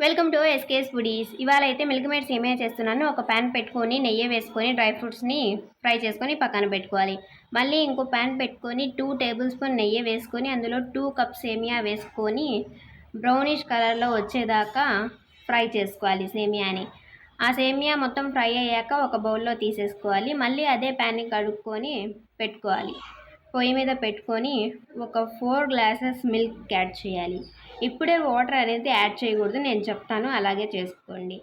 Welcome to SKS foodies. ఇవాళ అయితే milk made సేమియా చేస్తున్నాను. ఒక ప్యాన్ పెట్టుకొని నెయ్యి వేసుకొని డ్రై ఫ్రూట్స్ని ఫ్రై చేసుకొని పక్కన పెట్టుకోవాలి. మళ్ళీ ఇంకో ప్యాన్ పెట్టుకొని 2 టేబుల్ స్పూన్ నెయ్యి వేసుకొని అందులో 2 కప్స్ సేమియా వేసుకొని బ్రౌనిష్ కలర్లో వచ్చేదాకా ఫ్రై చేసుకోవాలి సేమియాని. ఆ సేమియా మొత్తం ఫ్రై అయ్యాక ఒక బౌల్లో తీసేసుకోవాలి. మళ్ళీ అదే ప్యాన్ని కడుక్కొని పెట్టుకోవాలి. పొయ్యి మీద పెట్టుకొని ఒక 4 గ్లాసెస్ మిల్క్ యాడ్ చేయాలి. ఇప్పుడే వాటర్ అనేది యాడ్ చేయకూడదు, నేను చెప్తాను, అలాగే చేసుకోండి.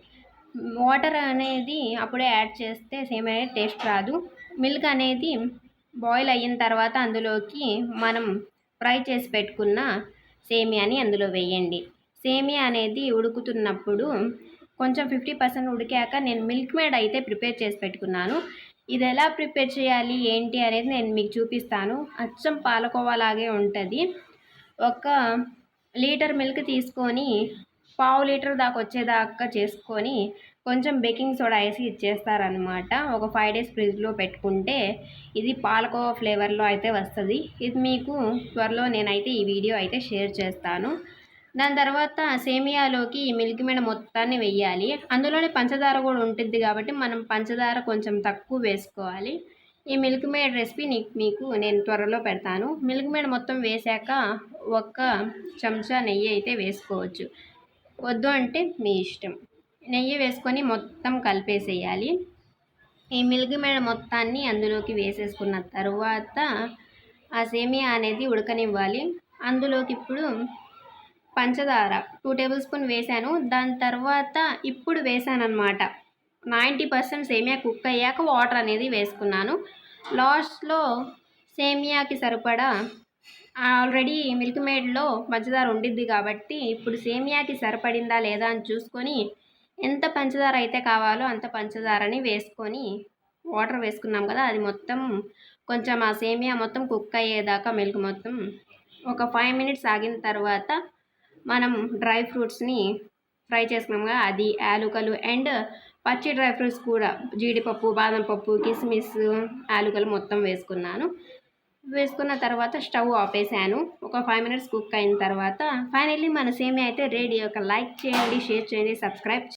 వాటర్ అనేది అప్పుడే యాడ్ చేస్తే సేమియా టేస్ట్ రాదు. మిల్క్ అనేది బాయిల్ అయిన తర్వాత అందులోకి మనం ఫ్రై చేసి పెట్టుకున్న సేమియాని అందులో వేయండి. సేమియా అనేది ఉడుకుతున్నప్పుడు కొంచెం 50% ఉడికాక నేను మిల్క్ మేడ్ అయితే ప్రిపేర్ చేసి పెట్టుకున్నాను. ఇది ఎలా ప్రిపేర్ చేయాలి ఏంటి అనేది నేను మీకు చూపిస్తాను. అచ్చం పాలకోవాలాగే ఉంటుంది. ఒక లీటర్ మిల్క్ తీసుకొని పావు లీటర్ దాకా వచ్చేదాకా చేసుకొని కొంచెం బేకింగ్ సోడా వేసి ఇచ్చేస్తారనమాట. ఒక 5 days ఫ్రిడ్జ్లో పెట్టుకుంటే ఇది పాలకోవా ఫ్లేవర్లో అయితే వస్తుంది. ఇది మీకు త్వరలో నేనైతే ఈ వీడియో అయితే షేర్ చేస్తాను. దాని తర్వాత సేమియాలోకి ఈ మిల్క్ మేడ్ మొత్తాన్ని వెయ్యాలి. అందులోనే పంచదార కూడా ఉంటుంది కాబట్టి మనం పంచదార కొంచెం తక్కువ వేసుకోవాలి. ఈ మిల్క్ మేడ్ రెసిపీ మీకు నేను త్వరలో పెడతాను. మిల్క్ మేడ్ మొత్తం వేసాక ఒక చెంచా నెయ్యి అయితే వేసుకోవచ్చు, వద్దు అంటే మీ ఇష్టం. నెయ్యి వేసుకొని మొత్తం కలిపేసేయాలి. ఈ మిల్క్ మేడ్ మొత్తాన్ని అందులోకి వేసేసుకున్న తర్వాత ఆ సేమియా అనేది ఉడకనివ్వాలి. అందులోకి ఇప్పుడు పంచదార 2 టేబుల్ స్పూన్ వేసాను. దాని తర్వాత ఇప్పుడు వేసానమాట 90% సేమియా కుక్ అయ్యాక వాటర్ అనేది వేసుకున్నాను. లాస్ట్లో సేమియాకి సరిపడా ఆల్రెడీ మిల్క్ మేడ్లో పంచదార ఉండిద్ది కాబట్టి ఇప్పుడు సేమియాకి సరిపడిందా లేదా అని చూసుకొని ఎంత పంచదార అయితే కావాలో అంత పంచదారని వేసుకొని వాటర్ వేసుకున్నాం కదా, అది మొత్తం కొంచెం ఆ సేమియా మొత్తం కుక్ అయ్యేదాకా మిల్క్ మొత్తం ఒక 5 minutes ఆగిన తర్వాత మనం డ్రై ఫ్రూట్స్ని ఫ్రై చేసుకున్నాం కదా, అది యాలుకలు అండ్ పచ్చి డ్రై ఫ్రూట్స్ కూడా జీడిపప్పు, బాదం పప్పు, కిస్మిస్, యాలుకలు మొత్తం వేసుకున్నాను. వేసుకున్న తర్వాత స్టవ్ ఆపేసాను. ఒక 5 minutes కుక్ అయిన తర్వాత ఫైనల్లీ మన సేమియా అయితే రెడీ. ఒక లైక్ చేయండి, షేర్ చేయండి, సబ్స్క్రైబ్